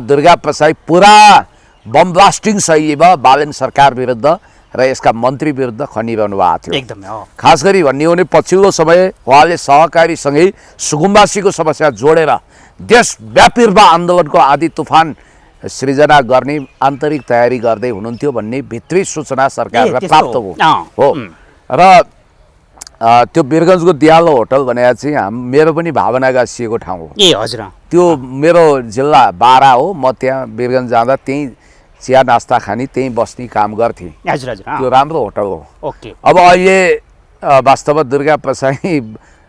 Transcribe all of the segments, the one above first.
दुर्गा प्रसाई पुरा bomb blasting सही भयो बालेन सरकार विरुद्ध र यसका मन्त्री विरुद्ध खनिरहनु भएको थियो। एकदमै हो। खास गरी भन्ने हो भने पछिल्लो समय उहाँले सहकारीसँगै सुकुम्बासीको समस्या जोडेर देशव्यापी रूपमा आन्दोलनको आदि तुफान सृजना गर्ने आन्तरिक तयारी गर्दै हुनुहुन्थ्यो भन्ने भित्री सूचना सरकारलाई प्राप्त हो र त्यो वीरगञ्जको दियालो होटल भनेको चाहिँ मेरो पनि भावना गाँसिएको ठाउँ हो। ए हजुर। त्यो मेरो जिल्ला बारा हो। म त्यहाँ वीरगञ्ज जाँदा त्यहीँ चिया नास्ता खानी त्यहीँ बस्ने काम गर्थेँ। हजुर हजुर। त्यो राम्रो होटल हो। ओके। अब अहिले वास्तवमा दुर्गा प्रसाई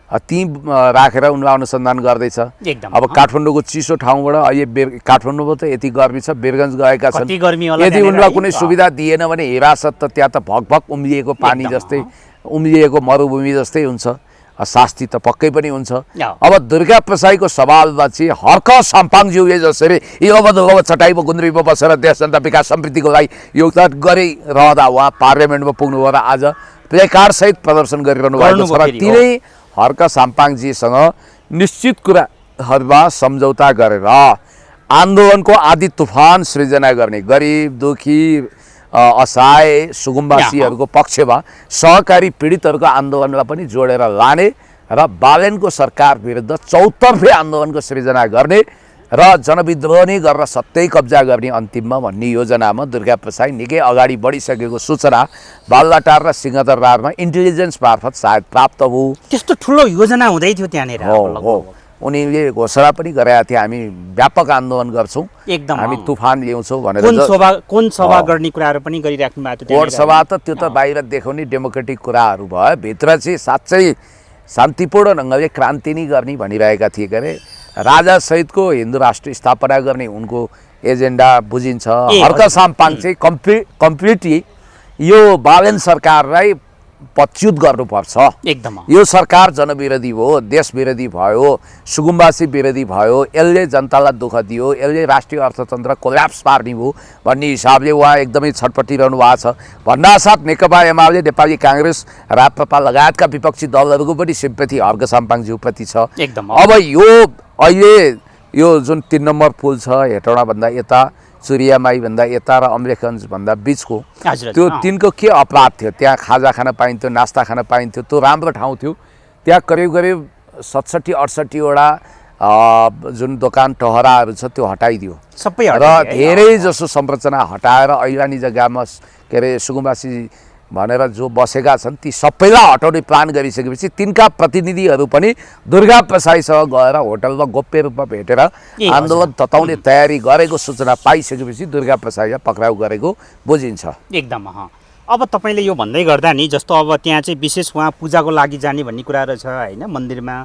त्यहीँ राखेर उनलाई अनुसन्धान गर्दैछ। अब काठमाडौँको चिसो ठाउँबाट अहिले काठमाडौँमा त यति गर्मी छ, वीरगञ्ज गएका छन्। यदि उनलाई कुनै सुविधा दिएन भने हिरासत त त्यहाँ त भकभक उम्लिएको पानी जस्तै उम्लिएको मरुभूमि जस्तै हुन्छ, शास्ति त पक्कै पनि हुन्छ। अब दुर्गा प्रसाईको सवालमा चाहिँ हर्क साम्पाङज्यूले जसरी यो चटाइमा गुन्द्रीमा बसेर देश जनता विकास समृद्धिको लागि योगदान गरिरहँदा उहाँ पार्लियामेन्टमा पुग्नुभयो र आज प्लेकार्डसहित प्रदर्शन गरिरहनु भएको छ र तिनै हर्क साम्पाङजीसँग निश्चित कुराहरूमा सम्झौता गरेर आन्दोलनको आदि तुफान सृजना गर्ने गरिब दुखी असहाय सुकुम्बासीहरूको पक्षमा सहकारी पीडितहरूको आन्दोलनलाई पनि जोडेर लाने र बालेनको सरकार विरुद्ध चौतर्फे आन्दोलनको सृजना गर्ने र जनविद्रोह नै गरेर सत्तै कब्जा गर्ने अन्तिममा भन्ने योजनामा दुर्गा प्रसाई निकै अगाडि बढिसकेको सूचना बालुवाटार र सिंहदरबारमा इन्टेलिजेन्स मार्फत सायद प्राप्त हो। त्यस्तो ठुलो योजना हुँदै थियो त्यहाँनिर। हो उनीले घोषणा पनि गरेका थिए हामी व्यापक आन्दोलन गर्छौँ, एकदम हामी तुफान ल्याउँछौँ भनेर। कुन सभा गर्ने कुराहरू पनि गरिराख्नु भएको थियो। कोर सभा त त्यो त बाहिर देखाउने डेमोक्रेटिक कुराहरू भयो, भित्र चाहिँ साँच्चै शान्तिपूर्ण ढङ्गले क्रान्ति नै गर्ने भनिरहेका थिए। के अरे राजा सहितको हिन्दू राष्ट्र स्थापना गर्ने उनको एजेन्डा बुझिन्छ। हर्क साम्पाङ चाहिँ कम्प्लिटली यो बालेन सरकारलाई पच्युत गर्नुपर्छ। एकदम यो सरकार जनविरोधी हो, देश विरोधी भयो, सुकुम्बासी विरोधी भयो, यसले जनतालाई दुःख दियो, यसले राष्ट्रिय अर्थतन्त्र कोल्याप्स पार्ने हो भन्ने हिसाबले उहाँ एकदमै छटपटिरहनु भएको छ। भन्नासाथ नेकपा एमाले, नेपाली काङ्ग्रेस, राप्रपा लगायतका विपक्षी दलहरूको पनि सिम्पथी हर्क साम्पाङज्यूप्रति छ। एकदम अब यो अहिले यो जुन 3 नम्बर पुल छ हेटौँडाभन्दा यता चुरियामाई भन्दा यता र अमलेखगञ्ज भन्दा बिचको त्यो तिनको के अपराध थियो? त्यहाँ खाजा खान पाइन्थ्यो, नास्ता खान पाइन्थ्यो, त्यो राम्रो ठाउँ थियो। त्यहाँ करिब करिब 67-68 वटा जुन दोकान टहराहरू छ त्यो हटाइदियो सबै र धेरै जसो संरचना हटाएर ऐलानी जग्गामा के अरे सुकुम्बासी भनेर जो बसेका छन् ती सबैलाई हटाउने प्लान गरिसकेपछि तिनका प्रतिनिधिहरू पनि दुर्गा प्रसाईसँग गएर होटलमा गोप्य रूपमा भेटेर आन्दोलन तताउने तयारी गरेको सूचना पाइसकेपछि दुर्गा प्रसाईलाई पक्राउ गरेको बुझिन्छ। एकदम अब तपाईँले यो भन्दै गर्दा नि जस्तो अब त्यहाँ चाहिँ विशेष उहाँ पूजाको लागि जाने भन्ने कुराहरू छ होइन, मन्दिरमा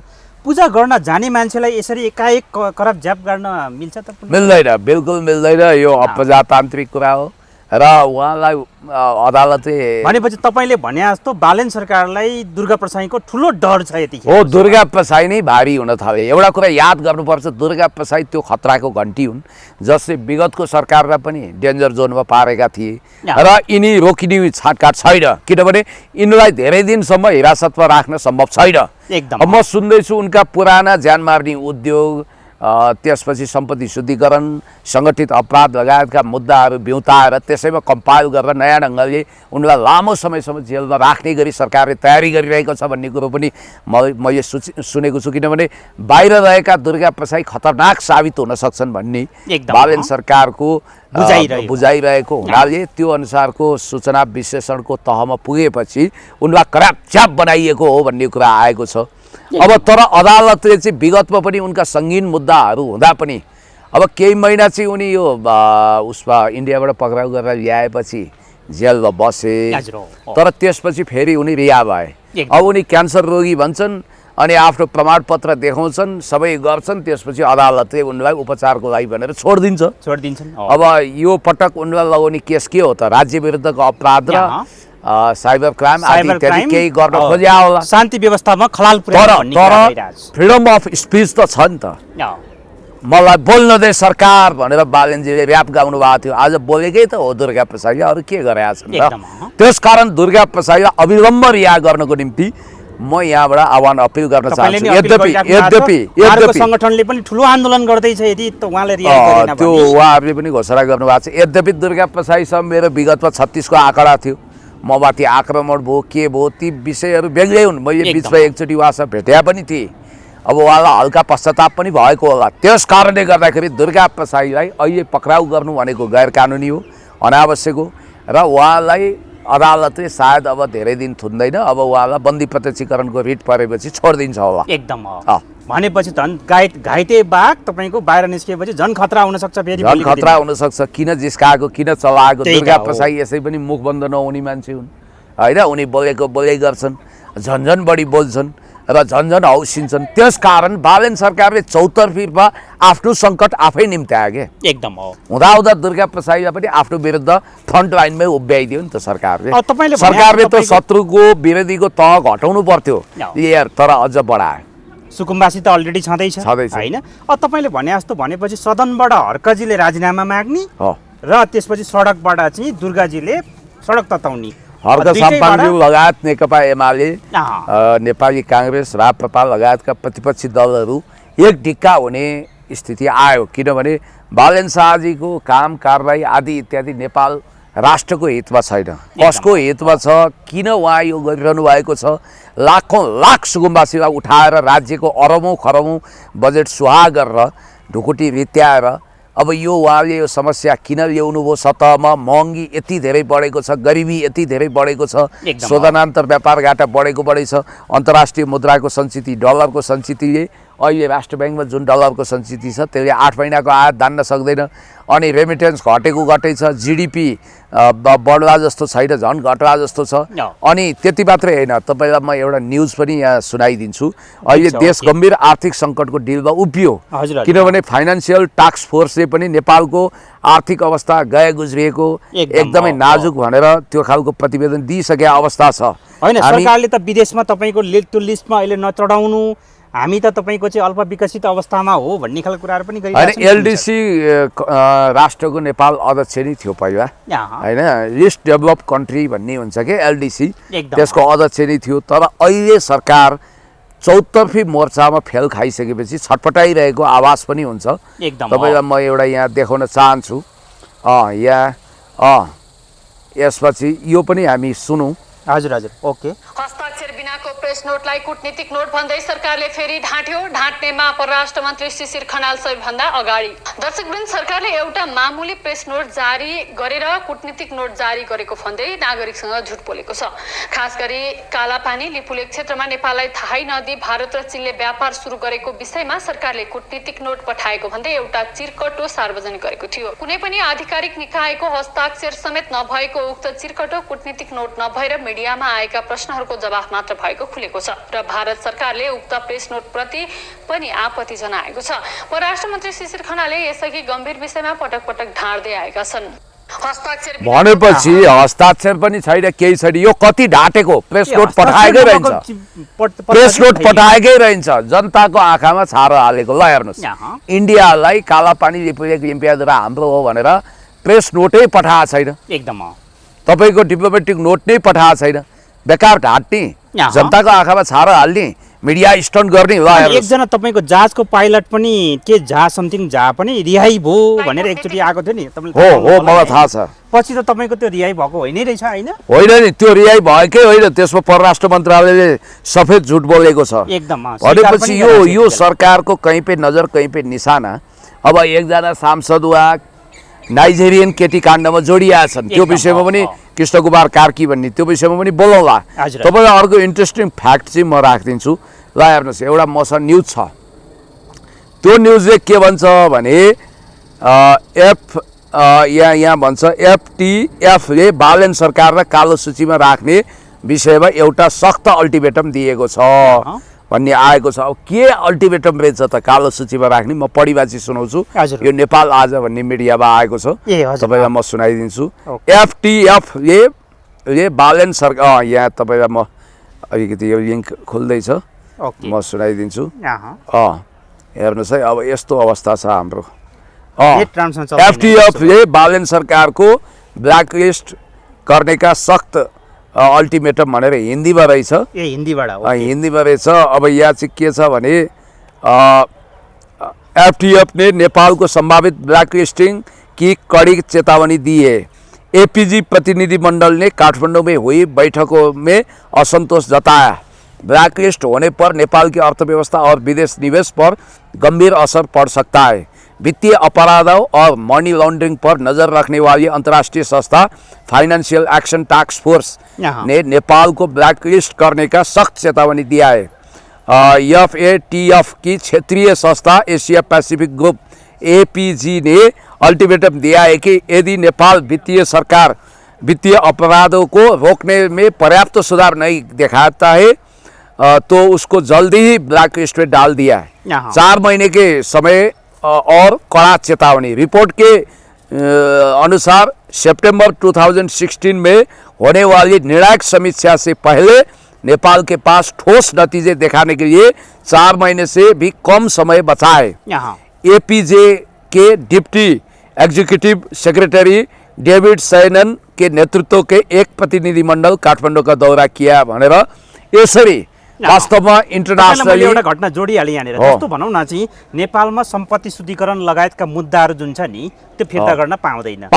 पूजा गर्न जाने मान्छेलाई यसरी एकाएक करप ज्याप गर्न मिल्छ त? मिल्दैन, बिल्कुल मिल्दैन। यो अप्रजातान्त्रिक कुरा हो र उहाँलाई अदालतले भनेपछि तपाईँले भने जस्तो बालेन सरकारलाई दुर्गा प्रसाईको ठुलो डर छ यतिखेर। हो, दुर्गा प्रसाई नै भारी हुन थाले। एउटा कुरा याद गर्नुपर्छ, दुर्गा प्रसाई त्यो खतराको घन्टी हुन् जसले विगतको सरकारलाई पनि डेन्जर जोनमा पारेका थिए र यिनी रोकिने छाटकाट छैन, किनभने यिनलाई धेरै दिनसम्म हिरासतमा राख्न सम्भव छैन। एकदम म सुन्दैछु उनका पुराना ज्यान मार्ने उद्योग, त्यसपछि सम्पत्ति शुद्धिकरण, सङ्गठित अपराध लगायतका मुद्दाहरू बिउताएर त्यसैमा कम्पाइल गरेर नयाँ ढङ्गले उनलाई लामो समयसम्म जेलमा राख्ने गरी सरकारले तयारी गरिरहेको छ भन्ने कुरो पनि मैले सुनेको छु। किनभने बाहिर रहेका दुर्गा प्रसाई खतरनाक साबित हुन सक्छन् भन्ने बालेन सरकारको बुझाइरहेको हुनाले त्यो अनुसारको सूचना विश्लेषणको तहमा पुगेपछि उनलाई करापच्याप बनाइएको हो भन्ने कुरा आएको छ। अब तर अदालतले चाहिँ विगतमा पनि उनका सङ्गीन मुद्दाहरू हुँदा पनि अब केही महिना चाहिँ उनी यो उसमा इन्डियाबाट पक्राउ गरेर ल्याएपछि जेलमा बसे, तर त्यसपछि फेरि उनी रिहा भए। अब उनी क्यान्सर रोगी भन्छन् अनि आफ्नो प्रमाणपत्र देखाउँछन्, सबै गर्छन्, त्यसपछि अदालतले उनलाई उपचारको लागि भनेर छोडिदिन्छन्। अब यो पटक उनलाई लगाउने केस के हो त? राज्य विरुद्धको अपराध र साइबर क्राइम आदि इत्यादि केही गर्न खोज्या होला, शान्ति व्यवस्थामा खलाल पुर्याउने। तर फ्रिडम अफ स्पिच त छ नि त। मलाई बोल्न दे सरकार भनेर बालेनजीले र्याप गाउनु भएको थियो, आज बोलेकै त हो दुर्गा प्रसाईले, अरू के गरेका छन् र? त्यसकारण दुर्गा प्रसाईलाई अविलम्ब रिहा गर्नको निम्ति म यहाँबाट आह्वान अपिल गर्न तपाईँले चाहन्छु। नि अपिल गरिराख्नु भएको छ। उहाँहरूको सङ्गठनले पनि ठुलो आन्दोलन गर्दैछ यदि उहाँले रिहाई गरेन त्यो भने। उहाँहरूले पनि घोषणा गर्नुभएको छ। यद्यपि दुर्गा प्रसाईसँग मेरो विगतमा 36 को आँकडा थियो, ममाथि आक्रमण भयो के भयो ती विषयहरू बेग्लै हुन्। मैले बिचमा एकचोटि उहाँसँग भेट्या पनि थिएँ। अब उहाँलाई हल्का पश्चाताप पनि भएको होला। त्यस कारणले गर्दाखेरि दुर्गा प्रसाईलाई अहिले पक्राउ गर्नु भनेको गैर कानुनी हो, अनावश्यक हो र उहाँलाई अदालतले सायद अब धेरै दिन थुन्दैन। अब उहाँलाई बन्दी प्रत्यक्षीकरणको रिट परेपछि छोडिदिन्छ होला। एकदम भनेपछि झन् घाइते बाघ तपाईँको बाहिर निस्किएपछि झन् खतरा हुनसक्छ, फेरि झन् खतरा हुनसक्छ। किन जिस्काएको, किन चलाएको? दुर्गा प्रसाई यसै पनि मुख बन्द नहुने मान्छे हुन् होइन। उनी बोलेको बोलै गर्छन्, झन्झन बढी बोल्छन् र झन्झन हौसिन्छन्। त्यस कारण बालेन सरकारले चौतर्फीमा आफ्नो सङ्कट आफै निम्त्यायो के। एकदम हो। हुँदा दुर्गा प्रसाईलाई पनि आफ्नो विरुद्ध फ्रन्ट लाइनमै उभ्याइदियो नि त सरकारले। तपाईँले सरकारले त शत्रुको विरोधीको तह घटाउनु पर्थ्यो, तर अझ बढायो। सुकुम्बासी त अलरेडी छँदैछ होइन। तपाईँले भने जस्तो भनेपछि सदनबाट हर्कजीले राजीनामा माग्ने र त्यसपछि सडकबाट चाहिँ दुर्गाजीले सडक तताउने। हर्क साम्पाङज्यू लगायत नेकपा एमाले, नेपाली काङ्ग्रेस, राप्रपा लगायतका प्रतिपक्षी दलहरू एक ढिक्का हुने स्थिति आयो। किनभने बालेन शाहजीको काम कारबाही आदि इत्यादि नेपाल राष्ट्रको हितमा छैन। कसको हितमा छ, किन उहाँ यो गरिरहनु भएको छ? लाखौँ लाख सुकुम्बासीलाई उठाएर राज्यको अरबौँ खरबौँ बजेट सुहा गरेर ढुकुटी रित्याएर अब यो उहाँले यो समस्या किन ल्याउनु भयो? सतहमा महँगी यति धेरै बढेको छ, गरिबी यति धेरै बढेको छ, शोधनान्तर व्यापार घाटा बढेको छ, अन्तर्राष्ट्रिय मुद्राको सञ्चिति डलरको सञ्चितिले अहिले राष्ट्र ब्याङ्कमा जुन डलरको सञ्चिति छ त्यसले 8 महिनाको आयात धान्न सक्दैन। अनि रेमिटेन्स घटेको घटै छ, जिडिपी बढ्ला जस्तो छैन, झन् घट्ला जस्तो छ। अनि त्यति मात्रै होइन, तपाईँलाई म एउटा न्युज पनि यहाँ सुनाइदिन्छु। अहिले देश गम्भीर आर्थिक सङ्कटको डिलमा उभियो, किनभने फाइनेन्सियल टास्क फोर्सले पनि नेपालको आर्थिक अवस्था गए गुज्रिएको एकदमै नाजुक भनेर त्यो खालको प्रतिवेदन दिइसकेको अवस्था छ। होइन, सरकारले त विदेशमा तपाईँको त्यो लिस्टमा अहिले नचढाउनु, हामी त तपाईँको चाहिँ अल्प विकसित अवस्थामा हो भन्ने खालको कुराहरू पनि गरिरहेको छ। एलडिसी राष्ट्रको नेपाल अध्यक्ष नै थियो पहिला होइन, लिस्ट डेभलप कन्ट्री भन्ने हुन्छ कि एलडिसी, त्यसको अध्यक्ष नै थियो। तर अहिले सरकार चौतर्फी मोर्चामा फेल खाइसकेपछि छटपटाइरहेको आवाज पनि हुन्छ। तपाईँलाई म एउटा यहाँ देखाउन चाहन्छु। यहाँ यसपछि यो पनि हामी सुनौँ। हजुर हजुर, ओके। हस्ताक्षर बिनाको प्रेस नोटलाई कूटनीतिक नोट भन्दै सरकारले फेरि ढाँट्यो। ढाँट्नेमा परराष्ट्र मन्त्री शिशिर खनाल सबैभन्दा अगाडि। दर्शकवृन्द, सरकारले एउटा मामुली प्रेस नोट जारी गरेर कूटनीतिक नोट जारी गरेको भन्दै नागरिकसँग झुट बोलेको छ। खास गरी कालापानी लिपुलेक क्षेत्रमा नेपाललाई थाहै नदिई भारत र चीनले व्यापार सुरु गरेको विषयमा सरकारले कूटनीतिक नोट पठाएको भन्दै एउटा चिरकटो सार्वजनिक गरेको थियो। कुनै पनि आधिकारिक निकायको हस्ताक्षर समेत नभएको उक्त चिरकटो कूटनीतिक नोट नभएर मिडियामा आएका प्रश्नहरूको जवाफ मात्र भएको खुलेको छ र भारत सरकारले उक्त प्रेस नोट प्रति पनि आपत्ति जनाएको छ। परराष्ट्र मन्त्री शिशिर खनालले यसअघि गम्भीर विषयमा पटक पटक ढाँट्दै आएका छन्। भनेपछि हस्ताक्षर पनि छैन, केही छैन। यो कति ढाँटेको प्रेस नोट पठाएकै रहन्छ, प्रेस नोट पठाएकै रहन्छ, जनताको आँखामा छारो हालेको। ल हेर्नुहोस्, इन्डियालाई कालापानी लिपुलेक लिम्पियाद्वारा हाम्रो हो भनेर प्रेस नोटै पठाएको छैन। एकदम तपाईँको डिप्लोमेटिक नोट नै पठाएको छैन। बेकार ढाँट्ने, जनताको आँखामा छारो हाल्ने, मिडिया स्टन्ट गर्ने। एकजना तपाईँको जहाजको पाइलट पनि के झा समथिङ झा पनि रिहाई भयो भनेर एकचोटि आएको थियो नि, हो मलाई थाहा छ। पछि त तपाईँको त्यो रिहाई भएको होइन रहेछ होइन? होइन नि, त्यो रिहाई भएकै होइन, त्यसमा परराष्ट्र मन्त्रालयले सफेद झुट बोलेको छ। एकदम भनेपछि यो सरकारको कहीँ पे नजर कहीँ पे निशाना। अब एकजना सांसद वा नाइजेरियन केटी काण्डमा जोडिया छन्, त्यो विषयमा पनि कृष्ण कुमार कार्की भन्ने, त्यो विषयमा पनि बोलौँला। तपाईँलाई अर्को इन्ट्रेस्टिङ फ्याक्ट चाहिँ म राखिदिन्छु। ल हेर्नुहोस्, एउटा मसँग न्युज छ। त्यो न्युजले के भन्छ भने यहाँ भन्छ एफटिएफले बालेन सरकारलाई कालो सूचीमा राख्ने विषयमा एउटा सख्त अल्टिमेटम दिएको छ भन्ने आएको छ। अब के अल्टिमेटम रहेछ त कालो सूचीमा राख्ने? म पढिबाची सुनाउँछु। यो नेपाल आज भन्ने मिडियामा आएको छ, तपाईँलाई म सुनाइदिन्छु। एफटिएफले बालेन सरकार, यहाँ तपाईँलाई म अलिकति यो लिङ्क खोल्दैछ, म सुनाइदिन्छु। हेर्नुहोस् है, अब यस्तो अवस्था छ हाम्रो। एफटिएफले बालेन सरकारको ब्ल्याकलिस्ट गर्नेका सख्त अल्टिमेटम भनेर हिन्दीमा रहेछ। ए हिन्दीबाट हो। हिन्दीमा रहेछ। अब यहाँ चाहिँ के छ भने एफटीएफ ने नेपाल को संभावित ब्लैकलिस्टिंग की कड़ी चेतावनी दी है। एपीजी प्रतिनिधिमंडल ने काठमांडू में हुई बैठकों में असंतोष जताया। ब्लैकलिस्ट होने पर नेपाल की अर्थव्यवस्था और विदेश निवेश पर गंभीर असर पड़ सकता है। वित्तीय अपराधों और मनी लॉन्ड्रिंग पर नजर रखने वाली अंतर्राष्ट्रीय संस्था फाइनेंशियल एक्शन टास्क फोर्स ने नेपाल को ब्लैकलिस्ट करने का सख्त चेतावनी दिया है। एफएटीएफ की क्षेत्रीय संस्था एशिया पैसिफिक ग्रुप एपीजी ने अल्टीमेटम दिया है कि यदि नेपाल वित्तीय अपराधों को रोकने में पर्याप्त सुधार नहीं दिखाता है तो उसको जल्दी ही ब्लैकलिस्ट में डाल दिया है। 4 महीने के समय और कड़ा चेतावनी। रिपोर्ट के अनुसार सितंबर 2016 में होने वाली निर्णायक समीक्षा से पहले नेपाल के पास ठोस नतीजे दिखाने के लिए 4 महीने से भी कम समय बचा है। एपीजे के deputy executive secretary David Sanon के नेतृत्व के एक प्रतिनिधिमंडल काठमाडौँ का दौरा किया भनेर यसरी वास्तवमा इन्टरनेसनली एउटा घटना जोडिहालेँ यहाँनिर। जस्तो भनौँ न चाहिँ नेपालमा सम्पत्ति शुद्धिकरण लगायतका मुद्दाहरू जुन छ नि त्यो फिर्ता गर्न पाउँदैन।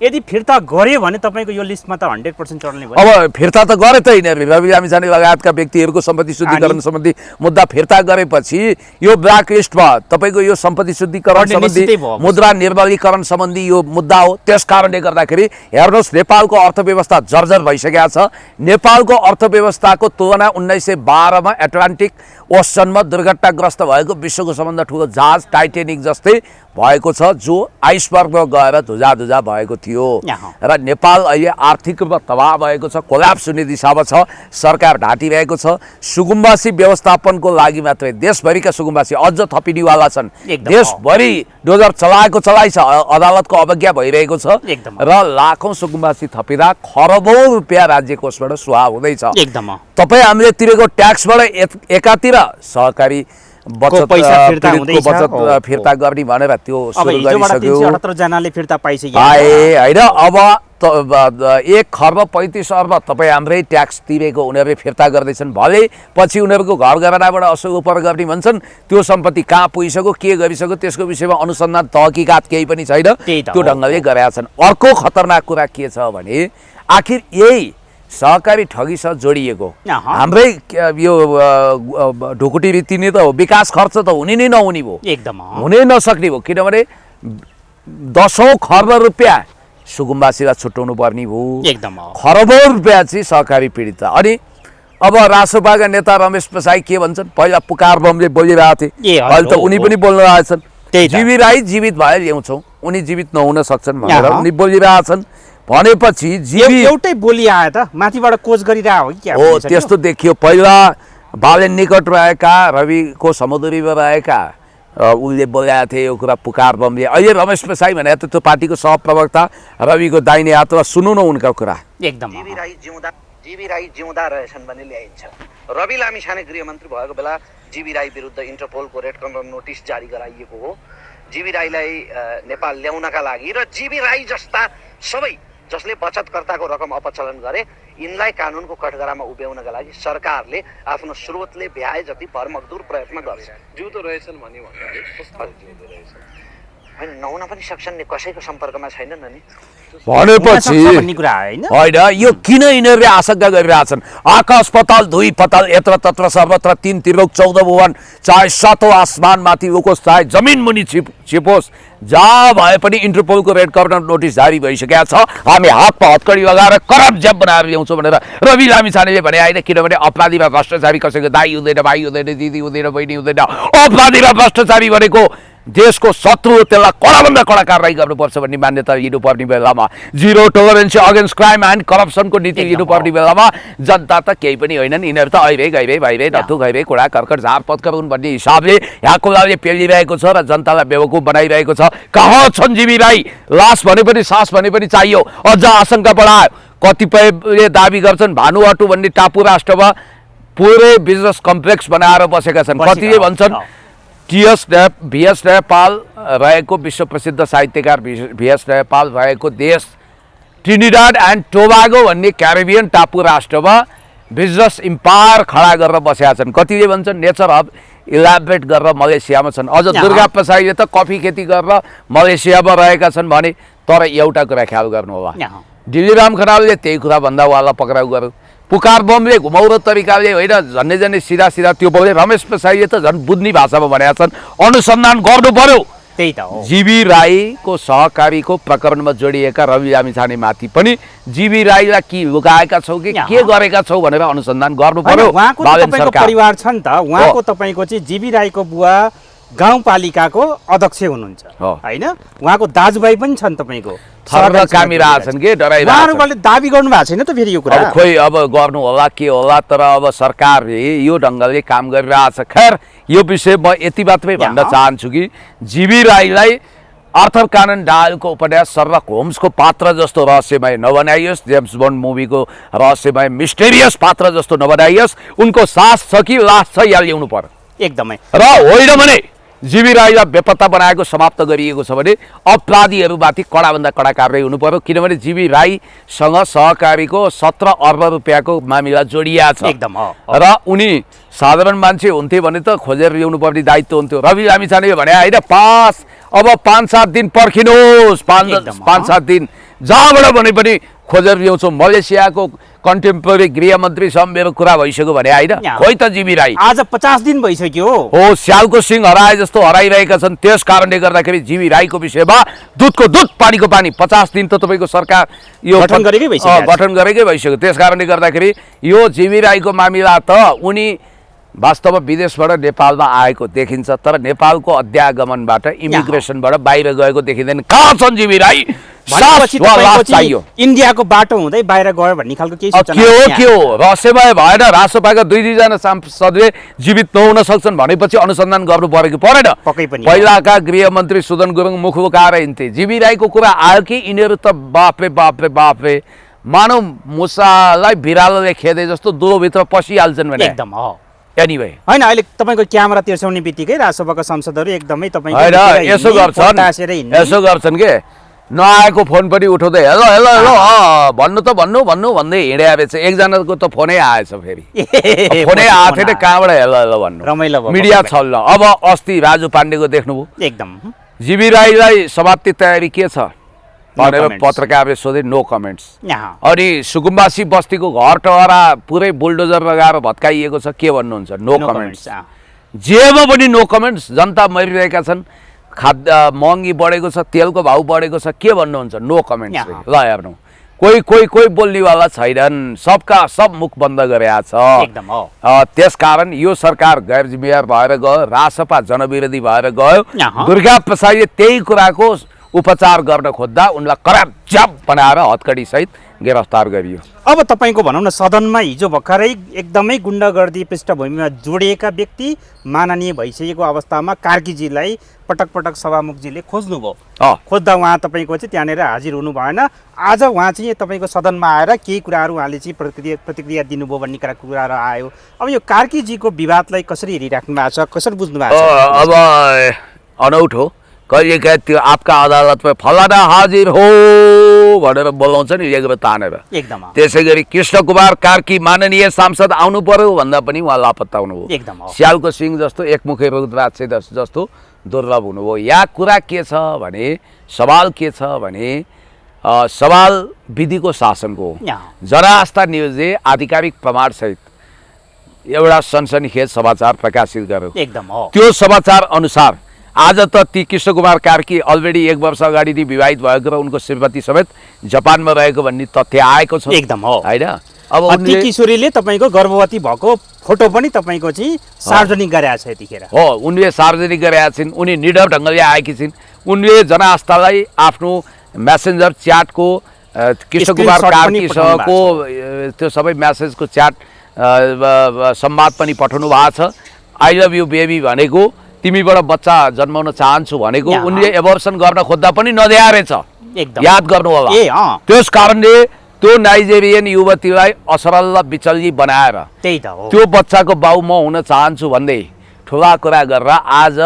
यदि फिर्ता गर्यो भने तपाईँको यो लिस्टमा त 100% चढ्ने भयो। अब फिर्ता त गरे त यिनीहरूले रवि लामिछाने लगायतका व्यक्तिहरूको सम्पत्ति शुद्धिकरण सम्बन्धी मुद्दा फिर्ता गरेपछि यो ब्ल्याक लिस्टमा तपाईँको यो सम्पत्ति शुद्धिकरण सम्बन्धी मुद्रा निर्मलीकरण सम्बन्धी यो मुद्दा हो। त्यस कारणले गर्दाखेरि हेर्नुहोस् नेपालको अर्थव्यवस्था जर्जर भइसकेको छ। नेपालको अर्थव्यवस्थाको तुलना 1912 मा एटलान्टिक ओसनमा दुर्घटनाग्रस्त भएको विश्वको सबभन्दा ठुलो जहाज टाइटेनिक जस्तै भएको छ जो आइसबर्गमा गएर धुजा भएको थियो र नेपाल अहिले आर्थिक रूपमा तबाह भएको छ, कोल्याप्स हुने दिशामा छ, सरकार ढाँटिरहेको छ। सुकुम्बासी व्यवस्थापनको लागि मात्रै देशभरिका सुकुम्बासी अझ थपिनेवाला छन्। देशभरि डोजर चलाइ छ, अदालतको अवज्ञा भइरहेको छ र लाखौं सुकुम्बासी थपिँदा खरबौं रुपियाँ राज्य कोषबाट सुहा हुँदैछ। तपाईँ हामीले तिरेको ट्याक्सबाट एकातिर सहकारी बचत फिर्ता गर्ने भनेर त्यो सुरु गरिसक्यो। 78 जनाले फिर्ता पाइसक्यो हैन। अब 1 खर्ब 35 अर्ब तपाईँ हाम्रै ट्याक्स तिरेको उनीहरूले फिर्ता गर्दैछन्। भले पछि उनीहरूको घर घरनाबाट असुल उपर गर्ने भन्छन्। त्यो सम्पत्ति कहाँ पुगिसक्यो, के गरिसक्यो त्यसको विषयमा अनुसन्धान तहकिकात केही पनि छैन। त्यो ढङ्गले गरेका छन्। अर्को खतरनाक कुरा के छ भने आखिर यही सहकारी ठगीसँग जोडिएको हाम्रै यो ढुकुटी रीति नै त हो। विकास खर्च त हुने नै नहुने भयो, एकदम हुनै नसक्ने भयो। किनभने 10औं खर्ब रुपियाँ सुकुम्बासीलाई छुट्याउनु पर्ने भयो, खरबौं रुपियाँ चाहिँ सहकारी पीडित। अनि अब रासोपाका नेता रमेश प्रसाई के भन्छन्, पहिला पुकार बमले बोलिरहेको थिए, अहिले त उनी पनि बोल्न आएछन्। जीवी राई जीवित भएर ल्याउँछौँ, उनी जीवित नहुन सक्छन् भनेर उनी बोलिरहेछन्। भनेपछि जीवी एउटै बोली आयो त, माथिबाट कोच गरिरह हो कि हो त्यस्तो देखियो। पहिला बालेन निकट रहेका रविको समुद्रीमा रहेका उसले बोलेका थिए यो कुरा पुकार बमले। अहिले रमेश प्रसाई भने त त्यो पार्टीको सहप्रवक्ता रविको दाहिने हातमा सुन्नु न उनका कुरा। एकदम जीवी राई जिउँदा रहेछन् भन्ने ल्याइन्छ। रवि लामिछाने गृहमन्त्री भएको बेला जीवी राई विरुद्ध इन्टरपोलको रेड कर्नर नोटिस जारी गराइएको हो जीवी राईलाई नेपाल ल्याउनका लागि। र जीवी राई जस्ता सबै जसले बचतकर्ताको रकम अपचलन गरे यिनलाई कानुनको कठघरामा उभ्याउनका लागि सरकारले आफ्नो स्रोतले भ्याए जति भरमग्दुर प्रयत्न गर्छ। जिउँदो रहेछन् भन्ने भन्नाले कस्तो जिउँदो रहेछन् हैन, नहुन पनि सक्छन् नि, कसैको सम्पर्कमा छैनन् नि भनेपछि होइन यो किन यिनीहरूले आशंका गरिरहेछन्। आकाश पताल दुई पताल यत्र तत्र सर्वत्र 3 त्रिलोक 14 भुवन, चाहे 7औं आसमानमाथि उकोस् चाहे जमिन मुनि छिपोस्, जहाँ भए पनि इन्टरपोलको रेड कर्नर नोटिस जारी भइसकेको छ। हामी हातमा हतकडी लगाएर करप्ट ज्याप बनाएर ल्याउँछौँ भनेर रवि लामिछानेले भने होइन। किनभने अपराधीमा भ्रष्टाचारी कसैको दाइ हुँदैन, भाइ हुँदैन, दिदी हुँदैन, बहिनी हुँदैन। अपराधीमा भ्रष्टाचारी भनेको देशको शत्रु, त्यसलाई कडाभन्दा कडा कारवाही गर्नुपर्छ भन्ने मान्यता लिनुपर्ने बेलामा, zero tolerance against crime and करप्सनको नीति लिनुपर्ने बेलामा जनता त केही पनि होइनन्। यिनीहरू त आइभे गइभे भाइभे नथु गइभे कुडा कर्कट झारपत्कर हुन् भन्ने हिसाबले यहाँको लागि पेलिरहेको छ र जनतालाई बेवकुफ बनाइरहेको छ। कहाँ छन् जीवी राई? लास भने पनि सास भने पनि चाहियो। अझ आशंका बढायो। कतिपयले दाबी गर्छन् भानुअटु भन्ने टापु राष्ट्रमा पुरै बिजनेस कम्प्लेक्स बनाएर बसेका छन्। कतिले भन्छन् VS नेपाल रहेको विश्व प्रसिद्ध साहित्यकार VS नेपाल रहेको देश ट्रिनिडाड एन्ड टोबागो भन्ने क्यारिबियन टापु राष्ट्रमा बिजनेस इम्पायर खडा गरेर बसेका छन्। कतिले भन्छन् नेचर हब इलाबरेट गरेर मलेसियामा छन्। अझ दुर्गा प्रसाईले त कफी खेती गरेर मलेसियामा रहेका छन् भने, तर एउटा कुरा ख्याल गर्नु होला, डिलिराम खनालले त्यही कुरा भन्दा उहाँलाई पक्राउ गर्यो। पुकार बमले घुमाउरो तरिकाले होइन, झन्डै झन्डै सिधा सिधा त्यो बोले। रमेश प्रसाईले त झन् बुझ्ने भाषामा भनेका छन् अनुसन्धान गर्नु पर्यो। त्यही त हो। जीवी राईको सहकारीको प्रकरणमा जोडिएका रवि लामिछाने माथि पनि जीवी राईलाई के लुकाएका छौ कि के गरेका छौ भनेर अनुसन्धान गर्नु पर्यो। उहाँको तपाईँको परिवार छ नि त, उहाँको तपाईँको चाहिँ जीवी राईको बुवा गाउँपालिकाको अध्यक्ष हुनुहुन्छ होइन, उहाँको दाजुभाइ पनि छन् तपाईँको, कामिरहेछन् कि उहाँहरूले दाबी गर्नु भएको छैन त फेरि यो कुरा। खोइ अब गर्नु होला के होला, तर अब सरकारले यो ढङ्गले काम गरिरहेछ। खैर यो विषय म यति मात्रै भन्न चाहन्छु कि जीवी राईलाई आर्थर कानन डायलको उपन्यास सरलक होम्सको पात्र जस्तो रहस्यमय नबनाइयोस्, जेम्स बोन्ड मुभीको रहस्यमय मिस्टेरियस पात्र जस्तो नबनाइयोस्। उनको सास छ कि लास छ या ल्याउनु पर्यो एकदमै। र होइन भने जीवी राईलाई बेपत्ता बनाएको समाप्त गरिएको छ भने अपराधीहरूमाथि कडाभन्दा कडा कारवाही हुनु पर्यो। किनभने जीवी राईसँग सहकारीको 17 अर्ब रुपियाँको मामिला जोडिया छ र उनी साधारण मान्छे हुन्थे भने त खोजेर ल्याउनु पर्ने दायित्व हुन्थ्यो। रवि लामिछानेले भने होइन अब 5-7 दिन पर्खिनुहोस्, 5-7 दिन जहाँबाट भने पनि खोजेर ल्याउँछौँ। मलेसियाको कन्टेम्पोरेरी गृहमन्त्रीसँग मेरो कुरा भइसक्यो भने होइन, खोइ त जीवी राई आज 50 दिन भइसक्यो हो, स्यालको सिंह हराए जस्तो हराइरहेका छन्। त्यस कारणले गर्दाखेरि जीवी राईको विषयमा दुधको दुध पानीको पानी 50 दिन त तपाईँको सरकार यो गठन गरेकै भइसक्यो। त्यस कारणले गर्दाखेरि यो जीवी राईको मामिला त उनी वास्तवमा विदेशबाट नेपालमा आएको देखिन्छ, तर नेपालको अध्यागमनबाट इमिग्रेसनबाट बाहिर गएको देखिँदैन। कहाँ छन् जीवी राई? इन्डियाको बाटो हुँदै बाहिर गयो भन्ने खालको केही सूचना के हो रहस्यमय भएन। रासोपाका 2-2 जना सांसदले जीवित नहुन सक्छन् भनेपछि अनुसन्धान गर्नु पर्यो कि परेन? पहिलाका गृहमन्त्री सुदन गुरुङ मुख लुकाएर हिँड्थे। जीवी राईको कुरा आयो कि यिनीहरू त बाफे बाफे बाफे मानव मुसालाई बिरालोले खेदे जस्तो दुलोभित्र पसिहाल्छन् भने एकदम हो। एनीवे हैन, अहिले तपाईँको क्यामेरा तिर्साउने बित्तिकै राजसभाका सांसदहरू एकदमै तपाईँको यसो गर्छन् के नआएको फोन पनि उठाउँदै हेलो हेलो हेलो भन्नु त भन्नु भन्नु भन्दै हिँडे आएछ। एकजनाको त फोनै आएछ, फेरि फोनै आएको थिएन, कहाँबाट हेलो हेलो भन्नु, रमाइलो मिडिया छल्न। अब अस्ति राजु पाण्डेको देख्नुभयो, एकदम जीवी राईलाई समाप्ति तयारी के छ भनेर पत्रकारले सोधे, नो कमेन्ट्स। अनि सुकुम्बासी बस्तीको घर टहरा पुरै बुलडोजर लगाएर भत्काइएको छ, के भन्नुहुन्छ? No comments. जेमा पनि नो कमेन्ट्स। जनता मरिरहेका छन्, खाद्य महँगी बढेको छ, तेलको भाउ बढेको छ, के भन्नुहुन्छ? No comments. ल हेर्नु, कोही बोल्नेवाला छैनन्, सबका सब मुख बन्द गरेका छ। त्यसकारण यो सरकार गैर जिम्मेवार भएर गयो, रासपा जनविरोधी भएर गयो। दुर्गा प्रसाईले त्यही कुराको उपचार गर्न खोज्दा उनलाई करार जाप बनाएर हतकडी सहित गिरफ्तार गरियो। अब तपाईँको भनौँ न, सदनमा हिजो भर्खरै एकदमै गुण्डागर्दी पृष्ठभूमिमा जोडिएका व्यक्ति माननीय भइसकेको अवस्थामा कार्कीजीलाई पटक पटक सभामुखजीले खोज्नुभयो। खोज्दा उहाँ तपाईँको चाहिँ त्यहाँनिर हाजिर हुनु भएन। आज उहाँ चाहिँ तपाईँको सदनमा आएर केही कुराहरू उहाँले चाहिँ प्रतिक्रिया दिनुभयो भन्ने कुराहरू आयो। अब यो कार्कीजीको विवादलाई कसरी हेरिराख्नु भएको छ, कसरी बुझ्नु भएको छ? अब अनौठो कहिलेकाहीँ त्यो आपका अदालतमा फलाना हाजिर हो भनेर बोलाउँछ नि एकरो तानेर। एकदम। त्यसै गरी कृष्ण कुमार कार्की माननीय सांसद आउनु पर्यो भन्दा पनि उहाँ लापत्ता हुनुभयो। एकदम। स्यालको सिंह जस्तो एकमुखे रुद्राक्ष जस्तो दुर्लभ हुनुभयो। यहाँ कुरा के छ भने, सवाल के छ भने, सवाल विधिको शासनको हो। जनआस्था न्युजले आधिकारिक प्रमाणसहित एउटा सनसनीखेज समाचार प्रकाशित गर्यो। एकदम हो। त्यो समाचार अनुसार आज त ती कृष्ण कुमार कार्की अलरेडी 1 वर्ष अगाडि विवाहित भएको र उनको श्रीमती समेत जापानमा रहेको भन्ने तथ्य आएको छ। एकदम हो हैन। अब ती किशोरीले तपाईँको गर्भवती भएको फोटो पनि तपाईँको चाहिँ सार्वजनिक गरेका छ यतिखेर। हो, उनले सार्वजनिक गरेका छिन्। उनी निडर ढङ्गले आएकी छिन्। उनले जनआस्थालाई आफ्नो मेसेन्जर च्याटको कृष्ण कुमार कार्कीसँगको त्यो सबै मेसेजको च्याट संवाद पनि पठाउनु भएको छ। आई लभ यु बेबी भनेको, तिमीबाट बच्चा जन्माउन चाहन्छु भनेको उनले एबर्सन गर्न खोज्दा पनि नदिया रहेछ। याद गर्नु होला। त्यस कारणले त्यो नाइजेरियन युवतीलाई असरल बिचल्ली बनाएर त्यो बच्चाको बाउ म हुन चाहन्छु भन्दै ठुला कुरा गरेर आज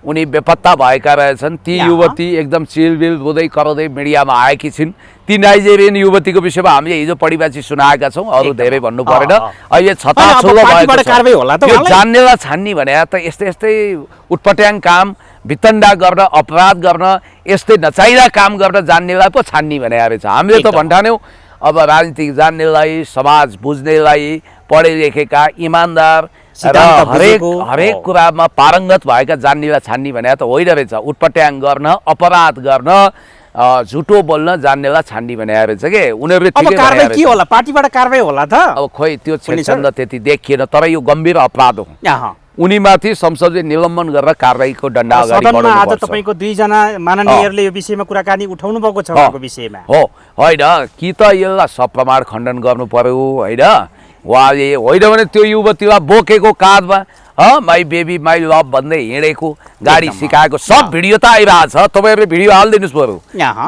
उनी बेपत्ता भएका रहेछन्। ती युवती एकदम चिलबिल रुँदै कराउँदै मिडियामा आएकी छिन्। ती नाइजेरियन युवतीको विषयमा हामीले हिजो पढिबाची सुनाएका छौँ, अरू धेरै भन्नु परेन। अहिले छताछुल्लो भएको छ। यो जान्नेलाई छान्ने भने त यस्तै यस्तै उटपट्याङ काम, भितण्डा गर्न, अपराध गर्न, यस्तै नचाहिँदा काम गर्न जान्नेलाई पो छान्ने भने रहेछ। हामीले त भन्ठान्यौँ अब राजनीतिक जान्नेलाई, समाज बुझ्नेलाई, पढे लेखेका इमान्दार र हरेक कुरामा पारङ्गत भएका जान्नेलाई छान्ने भने त होइन रहेछ। उटपट्याङ गर्न, अपराध गर्न, झुटो बोल्न जान्नेलाई छान्ने भने रहेछ के। उनीहरूले के होला, पार्टीबाट कारबाही होला त? अब खोइ त्यो छेडछन्द त्यति देखिएन, तर यो गम्भीर अपराध हो। उनीमाथि संसदले निलम्बन गरेर कारबाहीको डण्डा अगाडि बढाउनु पर्छ। आज तपाईको दुईजना माननीयहरूले यो विषयमा कुराकानी उठाउनु भएको छ उहाँको विषयमा हो होइन कि त यसलाई सप्रमाण खण्डन गर्नु पर्यो होइन। उहाँले होइन भने त्यो युवतीलाई बोकेको काँधमा माई बेबी माई लभ भन्दै हिँडेको, गाडी सिकाएको सब भिडियो त आइरहेछ। तपाईँहरूले भिडियो हालिदिनुहोस् बरु।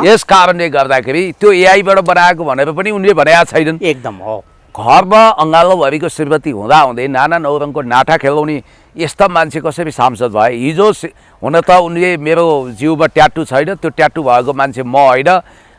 यस कारणले गर्दाखेरि त्यो एआईबाट बनाएको भनेर पनि उनले भनेका छैनन्। एकदम हो। घरमा अङ्गालोभरिको श्रीमती हुँदाहुँदै नाना नौरङको नाटा खेलाउने यस्ता मान्छे कसरी सांसद भए? हिजो हुन त उनले मेरो जिउमा ट्याटु छैन, त्यो ट्याटु भएको मान्छे म होइन।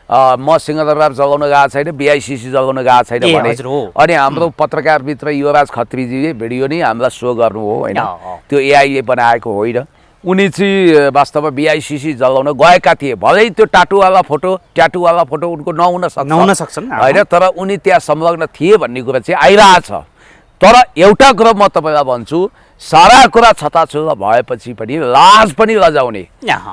म सिंहदरबार जगाउन गएको छैन, बिआइसिसी जगाउन गएको छैन भने अनि हाम्रो पत्रकार मित्र युवराज खत्रीजीले भिडियो नै हामीलाई सो गर्नु हो होइन। त्यो एआईले बनाएको होइन। उनी चाहिँ वास्तवमा बिआइसिसी जगाउन गएका थिए। भलै त्यो ट्याटुवाला फोटो उनको नहुन सक्छन् होइन, तर उनी त्यहाँ संलग्न थिए भन्ने कुरा चाहिँ आइरहेछ। तर एउटा कुरा म तपाईँलाई भन्छु, सारा कुरा छताछुल्लो भएपछि पनि लाज पनि लजाउने।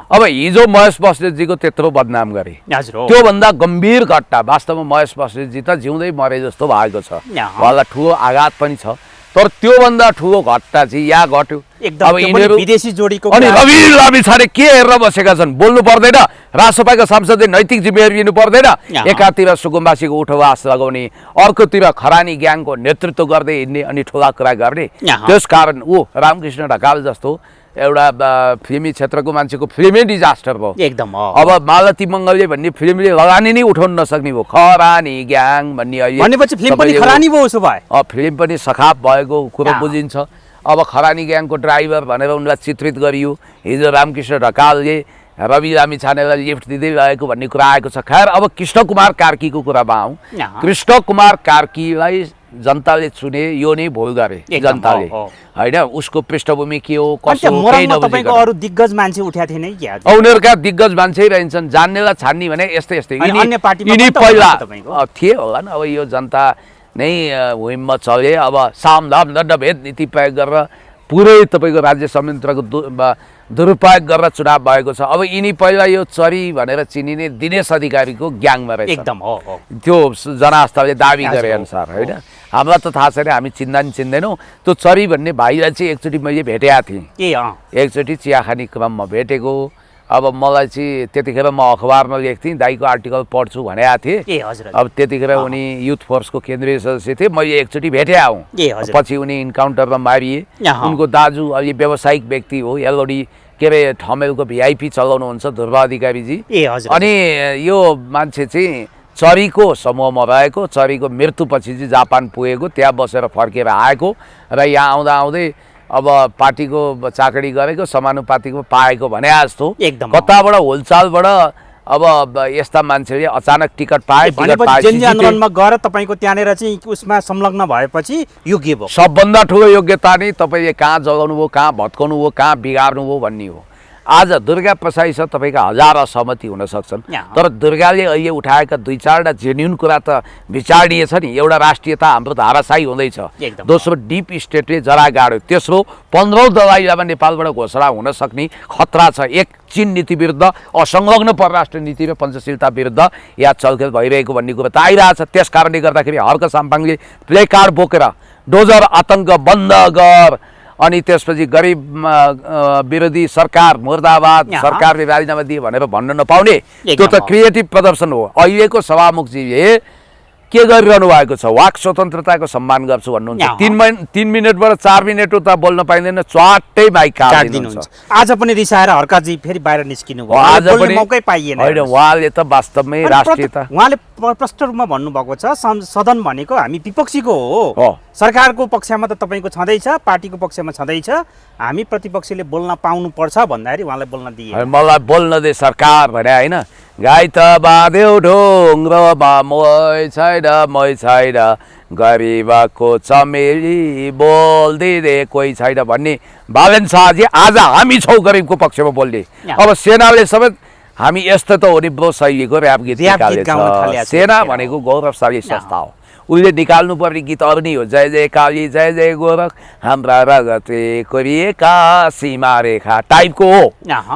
अब हिजो महेश बस्नेतजीको त्यत्रो बदनाम गरे, त्योभन्दा गम्भीर घटना वास्तवमा महेश बस्नेतजी त जिउँदै मरे जस्तो भएको छ, उहाँलाई ठुलो आघात पनि छ। तर त्योभन्दा ठुलो घटना चाहिँ यहाँ घट्यो। अब यिनीहरू विदेशी जोडीको अनि रवि लामिछाने के हेरेर बसेका छन्? बोल्नु पर्दैन? राजसभाका सांसदले नैतिक जिम्मेवारी लिनु पर्दैन? एकातिर सुकुम्बासीको उठोवास लगाउने, अर्कोतिर खरानी ग्याङको नेतृत्व गर्दै हिँड्ने अनि ठुला कुरा गर्ने। त्यस कारण रामकृष्ण ढकाल जस्तो एउटा फिल्मी क्षेत्रको मान्छेको फिल्मै डिजास्टर भयो एकदम। अब मालती मङ्गलले भन्ने फिल्मले लगानी नै उठाउन नसक्ने भयो। खरानी ग्याङ भन्ने भनेपछि फिल्म पनि खरानी भयो। उसो भए फिल्म पनि सखाप भएको कुरो बुझिन्छ। अब खरानी ग्याङको ड्राइभर भनेर उनलाई चित्रित गरियो। हिजो रामकृष्ण ढकालले रवि लामिछानेलाई लिफ्ट दिँदै लगेको भन्ने कुरा आएको छ। खैर अब कृष्ण कुमार कार्कीको कुरामा आउँ। कृष्ण कुमार कार्कीलाई जनताले चुने, यो नै भुल गरे जनताले होइन। उसको पृष्ठभूमि के हो कसो तपाईँको अरू दिग्गज मान्छे उठ्या थिए नि क्या? उनीहरूका दिग्गज मान्छे रहन्छन्। जान्नेलाई छान्ने भने यस्तै यस्तै अन्य पार्टीमा पहिला थिए होला नि। अब यो जनता नै हुइममा चले। अब सामधाम दण्डभेद नीति प्रयोग गरेर पुरै तपाईँको राज्य संयन्त्रको दुरुपयोग गरेर चुनाव भएको छ। अब यिनी पहिला यो चरी भनेर चिनिने दिनेश अधिकारीको ग्याङमा रहेछ एकदम हो। त्यो जनआस्थाले दाबी गरे अनुसार होइन। हामीलाई त थाहा छैन, हामी चिन्दैनौँ। त्यो चरी भन्ने भाइलाई चाहिँ एकचोटि मैले भेटेका थिएँ, एकचोटि चियाखानी क्रममा भेटेको। अब मलाई चाहिँ त्यतिखेर म अखबारमा लेख्थेँ, दाइको आर्टिकल पढ्छु भनेका थिएँ। अब त्यतिखेर उनी युथ फोर्सको केन्द्रीय सदस्य थिए। मैले एकचोटि भेटे आउँ, पछि उनी इन्काउन्टरमा मारिए। उनको दाजु अलि व्यावसायिक व्यक्ति हो, एलओडी के अरे ठमेलको भिआइपी चलाउनुहुन्छ ध्रुव अधिकारीजी। अनि यो मान्छे चाहिँ चरीको समूहमा रहेको, चरीको मृत्युपछि चाहिँ जापान पुगेको, त्यहाँ बसेर फर्केर आएको र यहाँ आउँदा आउँदै अब पार्टीको चाकरी गरेको, समानुपातिको पाएको भने जस्तो कताबाट होलचालबाट अब यस्ता मान्छेले अचानक टिकट पाए। आन्दोलनमा गएर तपाईँको त्यहाँनिर चाहिँ उसमा संलग्न भएपछि योग्य भयो। सबभन्दा ठुलो योग्यता नै तपाईँले कहाँ जगाउनु भयो, कहाँ भत्काउनु भयो, कहाँ बिगार्नु भयो भन्ने हो। आज दुर्गा प्रसाईसँग तपाईँका हजार असहमति हुन सक्छन्, तर दुर्गाले अहिले उठाएका दुई चारवटा जेन्युन कुरा त विचारणीय छ नि। एउटा राष्ट्रियता हाम्रो धाराशाही हुँदैछ, दोस्रो डिप स्टेटले जरा गाड्यो, तेस्रो 15औं दलाइ लामा नेपालबाट घोषणा हुन सक्ने खतरा छ। एक चीन नीति विरुद्ध, असंलग्न परराष्ट्र नीति र पञ्चशीलता विरुद्ध यहाँ चलखेल भइरहेको भन्ने कुरा त आइरहेछ। त्यस कारणले गर्दाखेरि हर्क साम्पाङले प्ले कार्ड बोकेर डोजर आतङ्क बन्द गर, अनि त्यसपछि गरिब विरोधी सरकार मुर्दाबाद, सरकारले राजीनामा दिए भनेर भन्न नपाउने, त्यो त क्रिएटिभ प्रदर्शन हो। अहिलेको सभामुखजीले के गरिरहनु भएको छ? वाक स्वतन्त्रताको सम्मान गर्छु भन्नुहुन्छ, 3 मिनटबाट 4 मिनट उता बोल्न पाइँदैन, च्वाट्टै माइक काटिदिनुहुन्छ। आज पनि रिसाएर हर्काजी फेरि बाहिर निस्किनु भयो, आज पनि मौकै पाइएन होइन। उहाँले त वास्तवमै राष्ट्रियता, उहाँले प्रष्ट रूपमा भन्नुभएको छ सदन भनेको हामी विपक्षीको हो, सरकारको पक्षमा त तपाईँको छँदैछ, पार्टीको पक्षमा छँदैछ, हामी प्रतिपक्षले बोल्न पाउनुपर्छ भन्दाखेरि उहाँलाई बोल्न दिए। मलाई बोल्न दे सरकार भने होइन, गाई त बाँध्यो ढुङ्ग्रोमा मै छैन गरिबको चमेली बोल्दिँदे कोही छैन भन्ने बालेन शाहजी आज हामी छौँ गरिबको पक्षमा बोल्ने। अब सेनाले समेत हामी यस्तो त हो नि ब्रो शैलीको ऱ्याप गीत निकालेछ। सेना भनेको गौरवशाली संस्था हो, उसले निकाल्नु पर्ने गीतहरू नै हो जय जय काली जय जय गोरख हाम्रा रगते कोरिएका सीमा रेखा टाइपको हो।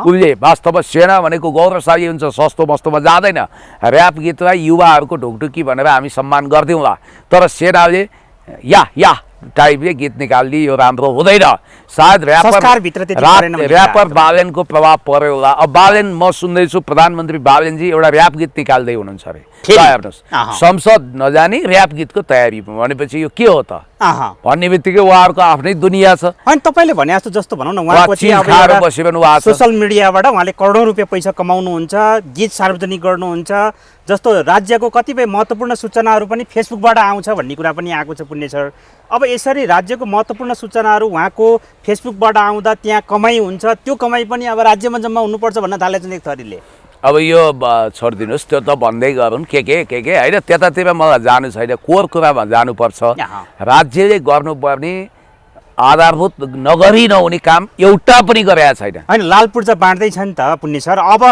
उसले वास्तवमा सेना भनेको गौरवशाली हुन्छ, सस्तो मस्तोमा जाँदैन। ऱ्याप गीतलाई युवाहरूको ढुकढुकी भनेर हामी सम्मान गर्दैनौँ, तर सेनाले या टाइपले गीत निकाल्ने यो राम्रो हुँदैन। सायद ऱ्यापर बालेनको प्रभाव पर्यो होला। अब बालेन म सुन्दैछु प्रधानमन्त्री बालेनजी एउटा ऱ्याप गीत निकाल्दै हुनुहुन्छ अरे, हेर्नुहोस् संसद नजाने ऱ्याप गीतको तयारी भनेपछि यो के हो त भन्ने बित्तिकै उहाँहरूको आफ्नै दुनियाँ छ। अनि तपाईँले भने जस्तो भनौँ न, उहाँ सोसल मिडियाबाट उहाँले करोडौँ रुपियाँ पैसा कमाउनुहुन्छ, गीत सार्वजनिक गर्नुहुन्छ, जस्तो राज्यको कतिपय महत्त्वपूर्ण सूचनाहरू पनि फेसबुकबाट आउँछ भन्ने कुरा पनि आएको छ पुण्य सर। अब यसरी राज्यको महत्त्वपूर्ण सूचनाहरू उहाँको फेसबुकबाट आउँदा त्यहाँ कमाइ हुन्छ, त्यो कमाइ पनि अब राज्यमा जम्मा हुनुपर्छ भन्न थालेछ एक थरीले। अब यो छोडिदिनुहोस्, त्यो त भन्दै गरौँ के होइन, त्यतातिर मलाई जानु छैन, कोर कुरामा जानुपर्छ। राज्यले गर्नुपर्ने आधारभूत नगरी नहुने काम एउटा पनि गरेका छैन। होइन लाल पूर्जा बाँड्दैछ नि त पुण्य सर। अब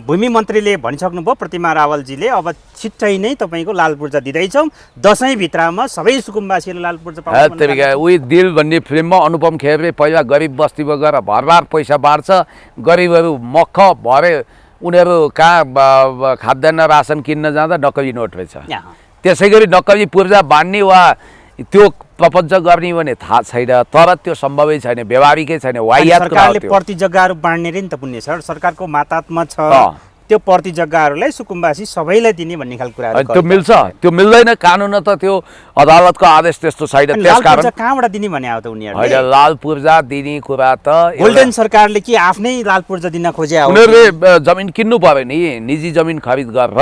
भूमि मन्त्रीले भनिसक्नुभयो प्रतिमा रावलजीले, अब छिट्टै नै तपाईँको लाल पूर्जा दिँदैछौँ, दसैँभित्रमा सबै सुकुम्बासीले लाल पूर्जा पाउँछ। उही दिल भन्ने फिल्ममा अनुपम खेरले पहिला गरिब बस्तीमा गएर भरभार पैसा बाँड्छ, गरिबहरू मख भरे उनीहरू कहाँ खाद्यान्न रासन किन्न जाँदा नक्कली नोट रहेछ। त्यसै गरी नक्कली पूर्जा बाँड्ने वा त्यो प्रपञ्च गर्ने भने थाहा छैन, तर त्यो सम्भवै छैन, व्यवहारिकै छैन, वाहियात कुरा हो। सरकारले प्रति जग्गाहरू बाँड्ने रे नि त पुण्य सर, सरकारको मातात्मा छ, त्यो प्रति जग्गाहरूलाई सुकुम्बासी सबैलाई दिने भन्ने खालको कुरा। त्यो मिल्छ? त्यो मिल्दैन, कानुन त त्यो अदालतको आदेश त्यस्तो छैन। त्यसकारण कहाँबाट दिने भने आयो त उनीहरूले? होइन, लाल पूर्जा दिने कुरा त गोल्डन सरकारले कि आफ्नै लाल पूर्जा दिन खोजे हो। उनीहरूले जमिन किन्नु पर्यो नि, निजी जमिन खरिद गरेर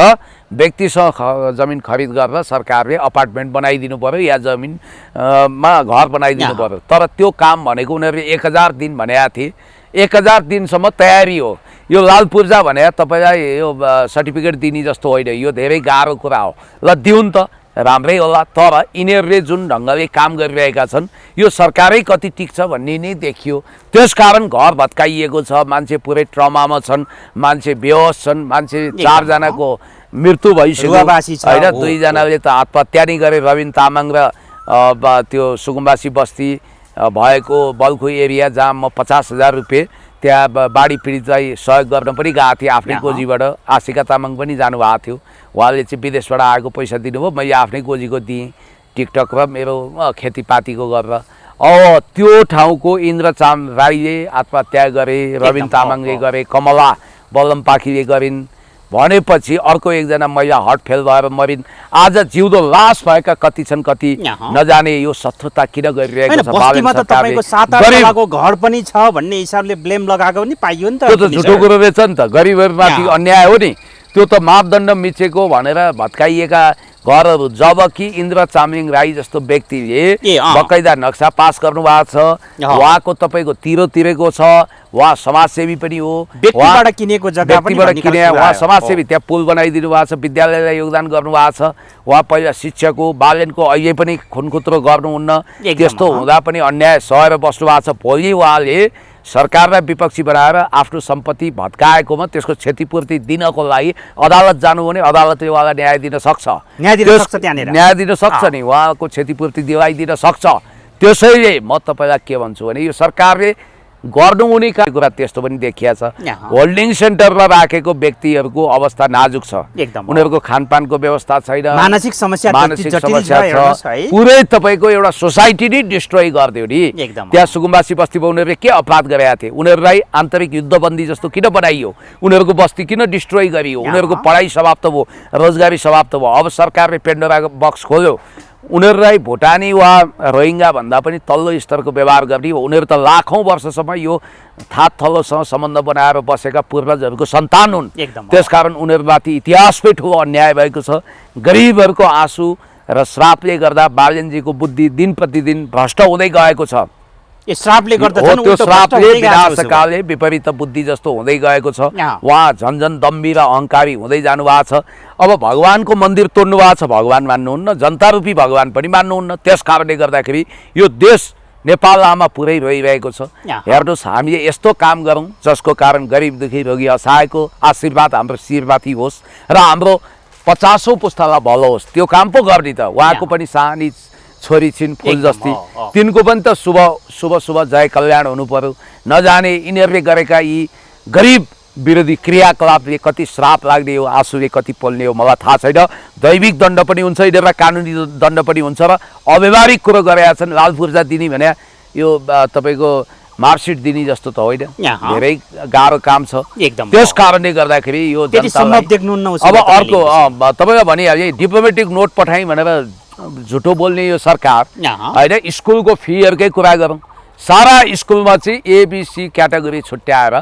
व्यक्तिसँग जमिन खरिद गरेर सरकारले अपार्टमेन्ट बनाइदिनु पर्यो या जमिनमा घर बनाइदिनु पर्यो। तर त्यो काम भनेको उनीहरूले 1000 दिन भनेका थिए, 1000 दिनसम्म तयारी हो। यो लाल पूर्जा भने तपाईँलाई यो सर्टिफिकेट दिने जस्तो होइन, यो धेरै गाह्रो कुरा हो। ल दिउन् त राम्रै होला, तर यिनीहरूले जुन ढङ्गले काम गरिरहेका छन् यो सरकारै कति टिक्छ भन्ने नै देखियो। त्यसकारण घर भत्काइएको छ, मान्छे पुरै ट्रमामा छन्, मान्छे बेहोस छन्, मान्छे 4 जनाको मृत्यु भइसक्यो होइन, 2 जनाले त आत्महत्या नै गरे। रविन तामाङ र त्यो सुकुम्बासी बस्ती भएको बल्खु एरिया जहाँ म 50,000 रुपियाँ त्यहाँ बाढी पीडितलाई सहयोग गर्न पनि गएको थिएँ आफ्नै गोजीबाट। आशिका तामाङ पनि जानुभएको थियो, उहाँले चाहिँ विदेशबाट आएको पैसा दिनुभयो, मैले आफ्नै गोजीको दिएँ टिकटक र मेरो खेतीपातीको गरेर। अब त्यो ठाउँको इन्द्रचाम राईले आत्महत्या गरे, रविन तामाङले गरे, कमला बल्लम पाखीले गरिन् भनेपछि अर्को एकजना महिला हार्ट फेल भएर मरिन्। आज जिउँदो लास भएका कति छन्, कति नजाने। यो शत्रुता किन गरिरहेको छ? बस्तीमा त तपाईको 7-8 तलाको घर पनि छ भन्ने हिसाबले ब्लेम लगाएको पनि पाइयो नि त। त्यो त झुटो कुरो रहेछ नि त, गरिबहरूमाथि अन्याय हो नि। त्यो त मापदण्ड मिचेको भनेर भत्काइएका घरहरू, जबकि इन्द्र चामलिङ राई जस्तो व्यक्तिले बकाइदा नक्सा पास गर्नुभएको छ, उहाँको तपाईँको तिरेको छ, उहाँ समाजसेवी पनि हो, व्यक्तिबाट किनेको जग्गा पनि उहाँ समाजसेवी, त्यहाँ पुल बनाइदिनु भएको छ, विद्यालयलाई योगदान गर्नुभएको छ, उहाँ पहिला शिक्षक हो, बालेनको अहिले पनि खुनखुत्रो गर्नुहुन्न, त्यस्तो हुँदा पनि अन्याय सहेर बस्नु भएको छ। भोलि उहाँले सरकारलाई विपक्षी बनाएर आफ्नो सम्पत्ति भत्काएकोमा त्यसको क्षतिपूर्ति दिनको लागि अदालत जानु भने अदालतले उहाँलाई न्याय दिन सक्छ, न्याय दिन सक्छ नि, उहाँको क्षतिपूर्ति दिलाइदिन सक्छ। त्यसैले म तपाईँलाई के भन्छु भने यो सरकारले गर्नुहुने कुरा त्यस्तो पनि देखिया छ। होल्डिङ सेन्टरमा राखेको व्यक्तिहरूको अवस्था नाजुक छ, उनीहरूको खानपानको व्यवस्था छैन, मानसिक समस्या छ, पुरै तपाईँको एउटा सोसाइटी नै डिस्ट्रोय गरिदियो नि। त्यहाँ सुकुम्बासी बस्तीमा उनीहरूले के अपराध गरेका थिए? उनीहरूलाई आन्तरिक युद्धबन्दी जस्तो किन बनाइयो? उनीहरूको बस्ती किन डिस्ट्रोय गरियो? उनीहरूको पढाइ समाप्त भयो, रोजगारी समाप्त भयो। अब सरकारले पेन्डोरा बक्स खोल्यो, उनीहरूलाई भुटानी वा रोहिङ्गा भन्दा पनि तल्लो स्तरको व्यवहार गर्ने हो। उनीहरू त लाखौँ वर्षसम्म यो थात थलोसँग सम्बन्ध बनाएर बसेका पूर्वजहरूको सन्तान हुन्। त्यसकारण उनीहरूमाथि इतिहासमै ठुलो अन्याय भएको छ। गरिबहरूको आँसु र श्रापले गर्दा बालनजीको बुद्धि दिन प्रतिदिन भ्रष्ट हुँदै गएको छ। यो श्रापले गर्दा हो, झन् त्यो उल्टो भ्रष्ट श्रापले हुँदै गएको छ। विनाशकालले विपरीत बुद्धि जस्तो हुँदै गएको छ। यहाँ। उहाँ झन्झन दम्बी र अहङ्कारी हुँदै जानु भएको छ। अब भगवानको मन्दिर तोड्नु भएको छ, भगवान मान्नुहुन्न, जनता रूपी भगवान पनि मान्नुहुन्न। त्यस कारणले गर्दाखेरि यो देश नेपाल आमा पुरै रोइरहेको छ। यहाँ। हेर्नुहोस्, हामीले यस्तो काम गरौँ जसको कारण गरिब दुखी रोगी असहायको आशीर्वाद हाम्रो शिरमाथि होस् र हाम्रो 50औं पुस्तालाई भलो होस्। त्यो काम पो गर्ने त। उहाँको पनि सानी छोरी छिन् फुल जस्ती, तिनको पनि त शुभ शुभ शुभ जय कल्याण हुनु पर्यो। नजाने यिनीहरूले गरेका यी गरिब विरोधी क्रियाकलापले कति श्राप लाग्ने हो, आँसुले कति पोल्ने हो मलाई थाहा छैन। दैविक दण्ड पनि हुन्छ, यिनीहरूलाई कानुनी दण्ड पनि हुन्छ र अव्यवहारिक कुरो गरेका छन्। लाल पूर्जा दिने भने यो तपाईँको मार्कसिट दिने जस्तो त होइन, धेरै गाह्रो काम छ। त्यस कारणले गर्दाखेरि यो अब अर्को तपाईँलाई भनिहालेँ, डिप्लोमेटिक नोट पठाएँ भनेर झुटो बोल्ने यो सरकार होइन। स्कुलको फीहरूकै कुरा गरौँ, सारा स्कुलमा चाहिँ एबीसी क्याटेगोरी छुट्याएर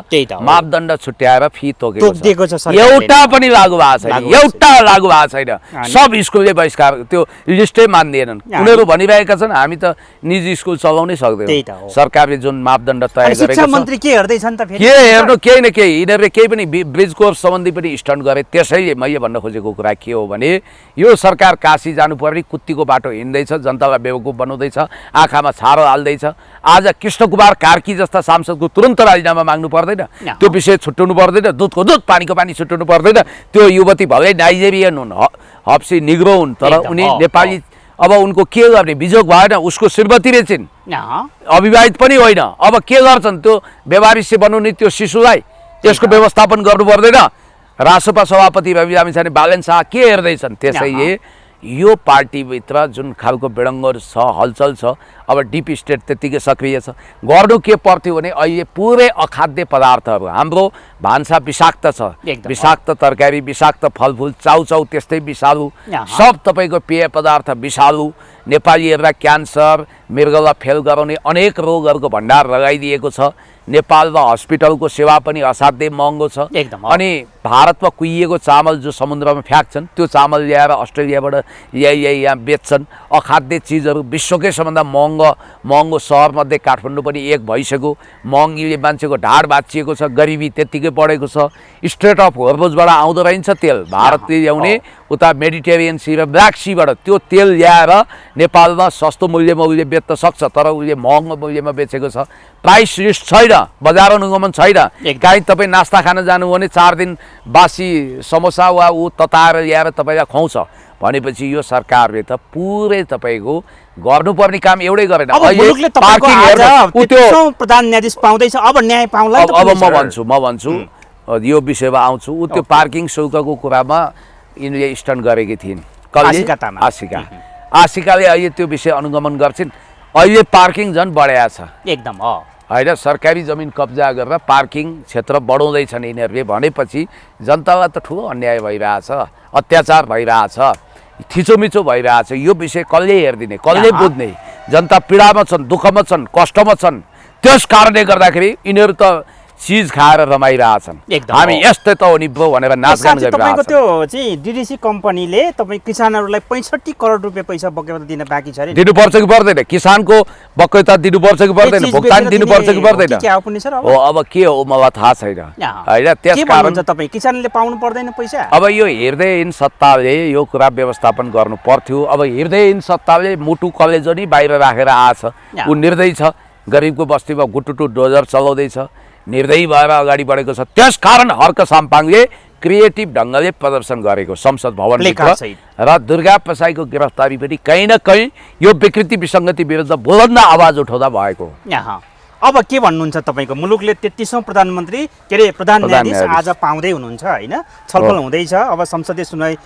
मापदण्ड छुट्याएर फी तोकेको छ। एउटा पनि लागू भएको छैन, एउटा लागू भएको छैन। सब स्कुलले बहिष्कार त्यो लिस्टै मान्दैनन्। उनीहरू भनिरहेका छन् हामी त निजी स्कुल चलाउनै सक्दैनौँ। सरकारले जुन मापदण्ड तय गरेको छ, मन्त्री के हेर्दैछन् त फेरि? के हेर्नु, केही न केही यिनीहरूले केही पनि ब्रिज कोर्स सम्बन्धी पनि स्टन्ट गरे। त्यसैले मैले भन्न खोजेको कुरा के हो भने यो सरकार काशी जानुपर्ने कुत्तीको बाटो हिँड्दैछ, जनतालाई बेवकुफ बनाउँदैछ, आँखामा छारो हाल्दैछ। आज कृष्ण कुमार कार्की जस्ता सांसदको तुरन्त राजीनामा माग्नु पर्दैन, त्यो विषय छुट्याउनु पर्दैन, दुधको दुध पानीको पानी छुट्याउनु पर्दैन। त्यो युवती भलै नाइजेरियन हुन्, हप्सी निग्रो हुन्, तर उनी नेपाली। अब उनको के गर्ने, बिजोग भएन, उसको श्रीमती रहेछन्, अविवाहित पनि होइन। अब के गर्छन्, त्यो व्यवहारिष्य बनाउने त्यो शिशुलाई त्यसको व्यवस्थापन गर्नु पर्दैन। रासपा सभापति रवि लामिछाने बालन शाह के हेर्दैछन्? त्यसैले यो पार्टीभित्र जुन खालको विडङ्गर छ, हलचल छ, अब डिप स्टेट त्यत्तिकै सक्रिय छ। गर्नु के पर्थ्यो भने अहिले पुरै अखाद्य पदार्थहरू, हाम्रो भान्सा विषाक्त छ, विषाक्त तरकारी, विषाक्त फलफुल, चाउचाउ त्यस्तै विषालु, सब तपाईँको पेय पदार्थ विषालु। नेपालीहरूलाई क्यान्सर, मृगलाई फेल गराउने अनेक रोगहरूको भण्डार लगाइदिएको छ। नेपालमा हस्पिटलको सेवा पनि असाध्यै महँगो छ। अनि भारतमा कुहिएको चामल जो समुद्रमा फ्याँक्छन्, त्यो चामल ल्याएर अस्ट्रेलियाबाट यहाँ बेच्छन्। अखाद्य चिजहरू, विश्वकै सबभन्दा महँगो सहरमध्ये काठमाडौँ पनि एक भइसक्यो। महँगीले मान्छेको ढाड भाँचिएको छ, गरिबी त्यत्तिकै बढेको छ। स्ट्रेट अफ होर्मुजबाट आउँदो रहेछ तेल, भारतले ल्याउने उता मेडिटेरियन सी र ब्ल्याक सीबाट त्यो तेल ल्याएर नेपालमा सस्तो मूल्यमा उसले बेच्न सक्छ, तर उसले महँगो मूल्यमा बेचेको छ। प्राइस लिस्ट छैन, बजार अनुगमन छैन। काहीँ तपाईँ नास्ता खान जानु भने 4 दिन बासी समोसा वा ऊ तताएर ल्याएर तपाईँलाई खुवाउँछ भनेपछि यो सरकारले त पुरै तपाईँको गर्नुपर्ने काम एउटै गरेन। प्रधान न्यायाधीश पाउँदैछ, अब न्याय पाउला। अब म भन्छु यो विषयमा आउँछु। ऊ त्यो पार्किङ शुल्कको कुरामा यिनले स्टन्ट गरेकी थिइन्। आशिकाले अहिले त्यो विषय अनुगमन गर्छिन्। अहिले पार्किङ झन् बढाएको छ एकदम होइन। सरकारी जमिन कब्जा गरेर पार्किङ क्षेत्र बढाउँदैछन् यिनीहरूले भनेपछि जनतालाई त ठुलो अन्याय भइरहेछ, अत्याचार भइरहेछ, थिचोमिचो भइरहेछ। यो विषय कसले हेरिदिने, कसले बुझ्ने? जनता पीडामा छन्, दुःखमा छन्, कष्टमा छन्। त्यस कारणले गर्दाखेरि यिनीहरू त चिज खाएर रमाइरहेछन्। हामी यस्तै त हो नि ब्रो भनेर नाचगान गरिरहेछन्। त्यो चाहिँ डिडिसी कम्पनीले तपाईँ किसानहरूलाई 65 करोड रुपियाँ पैसा बक्यौता दिन बाँकी छ अरे, दिनुपर्छ कि पर्दैन? किसानको बक्यौता दिनुपर्छ कि पर्दैन? भुक्तानी दिनुपर्छ कि पर्दैन? हो अब के हो मलाई थाहा छैन होइन। त्यस कारण तपाईँ किसानले पाउनु पर्दैन पैसा। अब यो हृदयहीन सत्ताले यो कुरा व्यवस्थापन गर्नु पर्थ्यो। अब हृदयहीन सत्ताले मुटु कलेजो नि बाहिर राखेर आछ। ऊ निर्दयी छ, गरिबको बस्तीमा गुटुटु डोजर चलाउँदैछ, निर्दयी भएर अगाडि बढेको छ। त्यस कारण हर्क साम्पाङले क्रिएटिभ ढङ्गले प्रदर्शन गरेको संसद भवनभित्र र दुर्गा प्रसाईको गिरफ्तारी पनि कहीँ न कहीँ यो विकृति विसङ्गति विरुद्ध बुलन्द आवाज उठाउँदा भएको। अब के भन्नुहुन्छ तपाईँको? मुलुकले 33औं प्रधानमन्त्री के अरे प्रधान न्यायाधीश आज पाउँदै हुनुहुन्छ होइन, छलफल हुँदैछ। अब संसदीय सुनवाई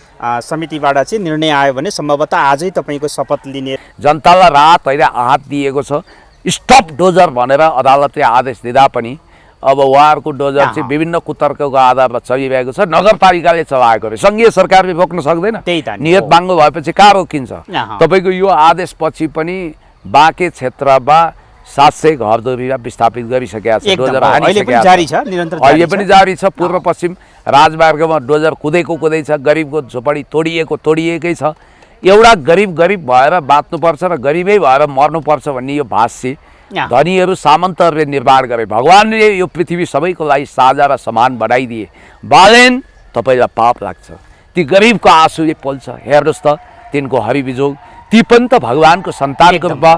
समितिबाट चाहिँ निर्णय आयो भने सम्भवतः आजै तपाईँको शपथ लिने। जनतालाई राहत होइन आहत दिएको छ। स्टप डोजर भनेर अदालतले आदेश दिँदा पनि अब उहाँहरूको डोजर चाहिँ विभिन्न कुतर्कको आधारमा चलिरहेको छ। नगरपालिकाले चलाएको रे, सङ्घीय सरकारले रोक्न सक्दैन। नियत बाङ्गो भएपछि कहाँ रोकिन्छ? तपाईँको यो आदेशपछि पनि बाँके क्षेत्रमा 700 घरधुरीलाई विस्थापित गरिसकेका छ। डोजर हानिसकेका छ, अहिले पनि जारी छ। पूर्व पश्चिम राजमार्गमा डोजर कुदैको कुदै छ, गरिबको झोपडी तोडिएकै छ। एउटा गरिब भएर बाँच्नुपर्छ र गरिबै भएर मर्नुपर्छ भन्ने यो भाष्य धनीहरू सामन्तहरूले निर्माण गरे। भगवानले यो पृथ्वी सबैको लागि साझा र समान बनाइदिए। बालेन तपाईँलाई पाप लाग्छ, ती गरिबको आँसुले पोल्छ। हेर्नुहोस् त तिनको हरिबिजोग, ती पनि त भगवानको सन्तानको रूपमा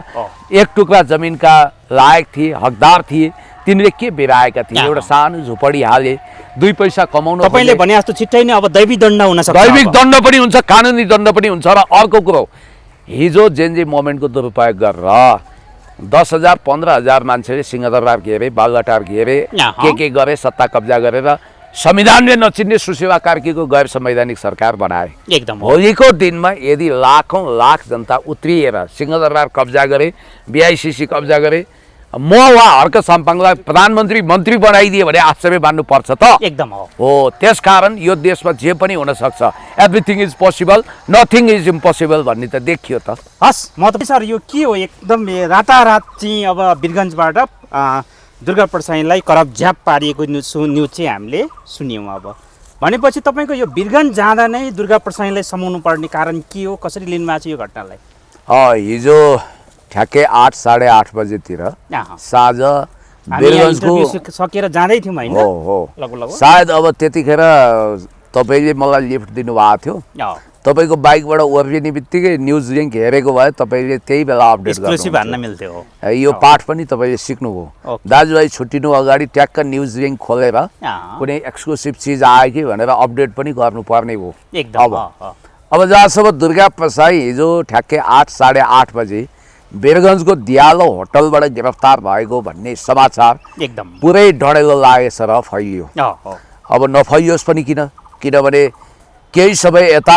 एक टुक्रा जमिनका लायक थिए, हकदार थिए। तिनले के बिराएका थिए? एउटा सानो झुपडी हाले, 2 पैसा कमाउन। तपाईँले भने जस्तो छिट्टै नै अब दैविक दण्ड हुन सक्छ, दैविक दण्ड पनि हुन्छ, कानुनी दण्ड पनि हुन्छ। र अर्को कुरो, हिजो जेनजी मोमेन्टको दुरुपयोग गरेर 10,000 15,000 मान्छेले सिंहदरबार घेरे, बालुवाटार घेरे, के गरे, सत्ता कब्जा गरेर संविधानले नचिन्ने सुशीला कार्कीको गैर संवैधानिक सरकार बनाए। एकदम भोलिको दिनमा यदि लाखौं लाख जनता उत्रिएर सिंहदरबार कब्जा गरे, बीआईसीसी कब्जा गरे, म वा हर्क साम्पाङलाई प्रधानमन्त्री मन्त्री बनाइदिए भने आश्चर्य मान्नु पर्छ त। एकदम हो। त्यसकारण यो देशमा जे पनि हुन सक्छ। Everything is possible, nothing is impossible भन्ने त देखियो त। हस्, म त सर यो के हो एकदम रातारात चाहिँ अब वीरगन्जबाट दुर्गा प्रसाईलाई करप झ्याप पारिएको न्युज चाहिँ हामीले सुन्यौँ। अब भनेपछि तपाईँको यो वीरगन्ज जाँदा नै दुर्गा प्रसाईलाई समाउनु पर्ने कारण के हो? कसरी लिनुभएको छ यो घटनालाई? हिजो ठ्याक्कै 8 साढे 8 बजेतिर साँझ वीरगन्जको सकेर जाँदै थियौँ होइन? हो। सायद अब त्यतिखेर तपाईँले मलाई लिफ्ट दिनुभएको थियो। तपाईँको बाइकबाट ओर्लिने बित्तिकै न्युज लिङ्क हेरेको भए तपाईँले त्यही बेला अपडेट गर्नु। यो पाठ पनि तपाईँले सिक्नुभयो। दाजुभाइ छुट्टिनु अगाडि ट्याक्क न्युज लिङ्क खोलेर कुनै एक्सक्लुसिभ चिज आयो कि भनेर अपडेट पनि गर्नुपर्ने हो। अब जहाँसम्म दुर्गा प्रसाई हिजो ठ्याक्कै 8 साढे 8 बजे वीरगन्जको दियालो होटलबाट गिरफ्तार भएको भन्ने समाचार एकदम पुरै डढेलो लागेछ र फैलियो। अब नफैलियोस् पनि किनभने केही समय यता